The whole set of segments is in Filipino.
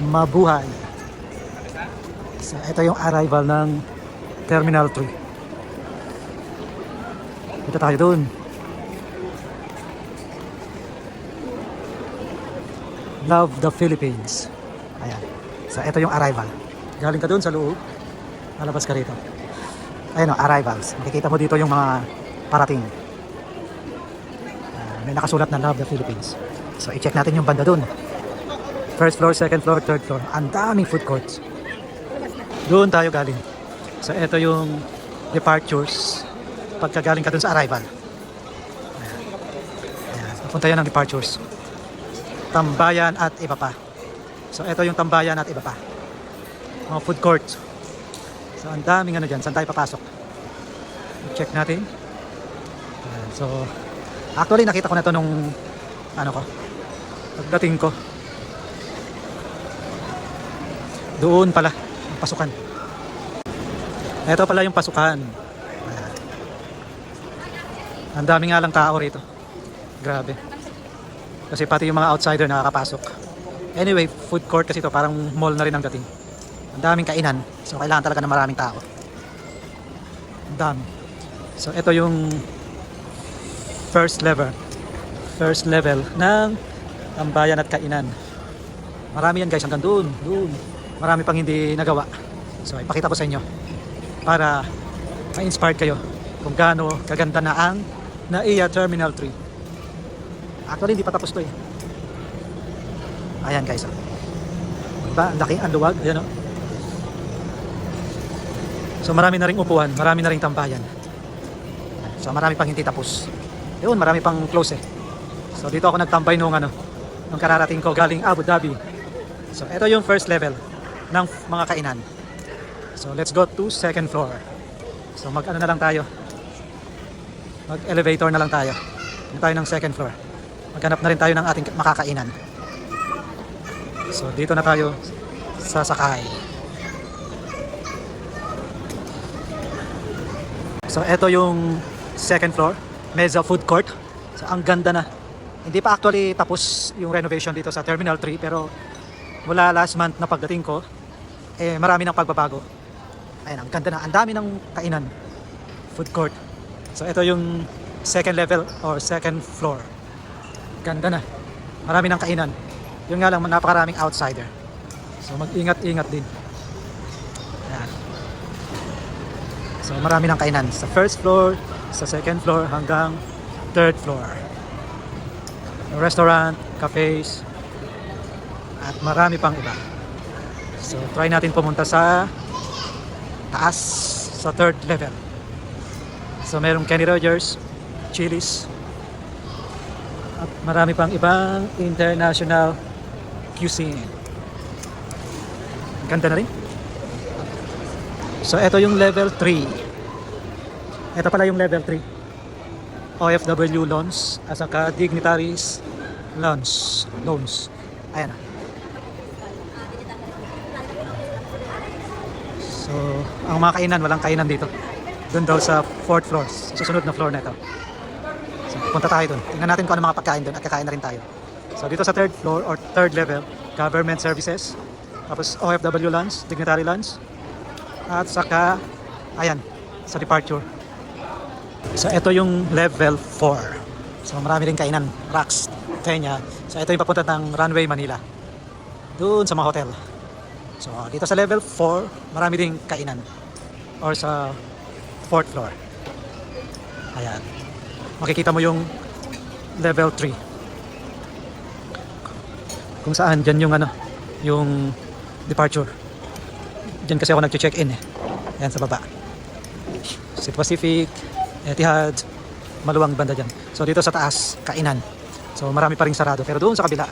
mabuhay. So ito yung arrival ng Terminal 3. Dito tayo dun. Love the Philippines. Ayan. So ito yung arrival. Galing ka dun sa loob, lalabas ka rito. Ayan o, arrivals. Makikita mo dito yung mga parating. May nakasulat na Love the Philippines. So i-check natin yung banda dun. First floor, second floor, third floor. Ang daming food courts. Doon tayo galing. So ito yung departures pagka galing ka dun sa arrival. Ayan. Ayan. Napunta yan ng departures. Tambayan at iba pa. So ito yung tambayan at iba pa. Mga food courts. So ang daming ano dyan. Saan tayo papasok? Check natin. Ayan. So actually nakita ko na to nung ano ko, pagdating ko. Doon pala ang pasukan. Ito pala yung pasukan. Ayan. Ang dami nga lang tao rito. Grabe. Kasi pati yung mga outsider nakakapasok. Anyway, food court kasi ito, parang mall na rin ang dating. Ang daming kainan. So kailangan talaga ng maraming tao. Ang dami. So ito yung first level. First level ng tambayan at kainan. Marami yan guys, hanggang doon. Marami pang hindi nagawa. So ipakita ko sa inyo para ma-inspired kayo kung gaano kaganda na ang NAIA Terminal 3. Actually hindi pa tapos to eh. Ayan guys. Diba? Ang laki, ang luwag. Ayan o. So marami na ring upuan, marami na ring tambayan. So marami pang hindi tapos. Yun, marami pang close eh. So dito ako nagtambay nung kararating ko galing Abu Dhabi. So ito yung first level ng mga kainan. So let's go to second floor. So mag-ano na lang tayo. Mag-elevator na lang tayo. Dito tayo ng second floor. Maghanap na rin tayo ng ating makakainan. So dito na tayo sasakay. So ito yung second floor, Meza Food Court. So ang ganda na. Hindi pa actually tapos yung renovation dito sa Terminal 3 pero mula last month na pagdating ko, eh marami ng pagbabago. Ayan, ang ganda na. Ang dami ng kainan. Food court. So ito yung second level or second floor. Ganda na. Marami ng kainan. Yung nga lang, napakaraming outsider. So mag-ingat-ingat din. Ayan. So marami ng kainan. Sa first floor, sa second floor, hanggang third floor. Restaurant, cafes, at marami pang iba. So try natin pumunta sa taas, sa third level. So merong Kenny Rogers, Chili's, at marami pang ibang international cuisine. Ganda na rin. So ito yung level 3. Ito pala yung level 3. OFW loans at saka dignitaries loans. Ayan na. So ang mga kainan, walang kainan dito. Doon daw sa 4th floor, susunod na floor na ito. So punta tayo doon. Tingnan natin kung ano mga pagkain doon at kakain na rin tayo. So dito sa 3rd floor or 3rd level, government services, tapos OFW lunch, dignitary lunch, at saka ayan, sa departure. So ito yung level 4. So marami rin kainan, racks, kanya. So ito yung papunta ng Runway Manila. Doon sa mga hotel. So dito sa level 4, marami ring kainan. Or sa 4th floor. Ayan. Makikita mo yung level 3. Kung saan dyan yung yung departure. Dyan kasi ako nag-check-in eh. Ayan sa baba. City Pacific, Etihad, maluwang banda dyan. So dito sa taas, kainan. So marami pa ring sarado. Pero doon sa kabila,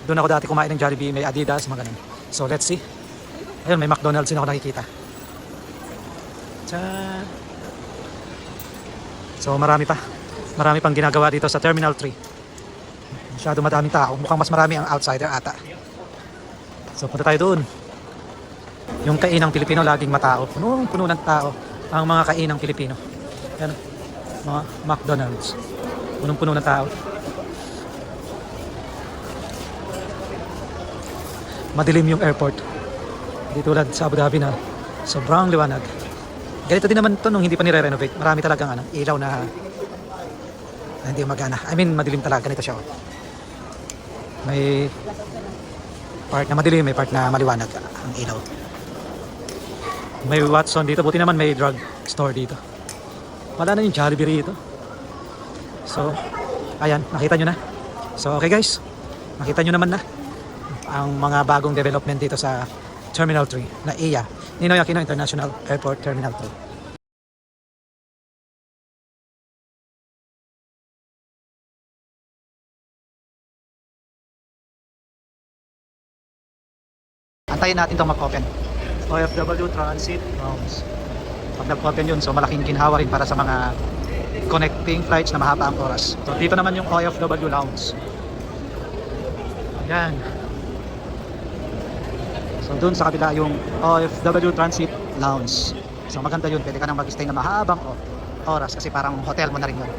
doon ako dati kumain ng Jollibee, may Adidas, mga ganun. So let's see. Ayun, may McDonald's din ako nakikita. Tcha! So marami pa. Marami pang ginagawa dito sa Terminal 3. Masyado madaming tao. Mukhang mas marami ang outsider ata. So punta tayo doon. Yung kainang Pilipino laging matao. Puno ng tao ang mga kainang Pilipino. Yan, mga McDonald's. Punong-puno ng tao. madilim yung airport. Hindi tulad sa Abu Dhabi na sobrang liwanag. Ganito din naman to nung hindi pa nire-renovate. Marami talagang ilaw na hindi magana. I mean, madilim talaga. Ganito siya. Oh. May part na madilim, may part na maliwanag ang ilaw. May Watson dito. Buti naman may drug store dito. Wala na yung Jollibee rito. So, ayan. Nakita nyo na. So, okay guys. Nakita nyo naman na ang mga bagong development dito sa Terminal 3 na iya. Ninoy Aquino International Airport Terminal 3. Antayin natin itong mag-open. OFW Transit Lounge. Pag nag-open yun, so malaking ginhawa rin para sa mga connecting flights na mahaba ang oras. So dito naman yung OFW Lounge. Ayan. So dun sa kabila yung OFW Transit Lounge. So maganda yun, pwede ka nang mag-stay na mahabang oras kasi parang hotel mo na rin yun.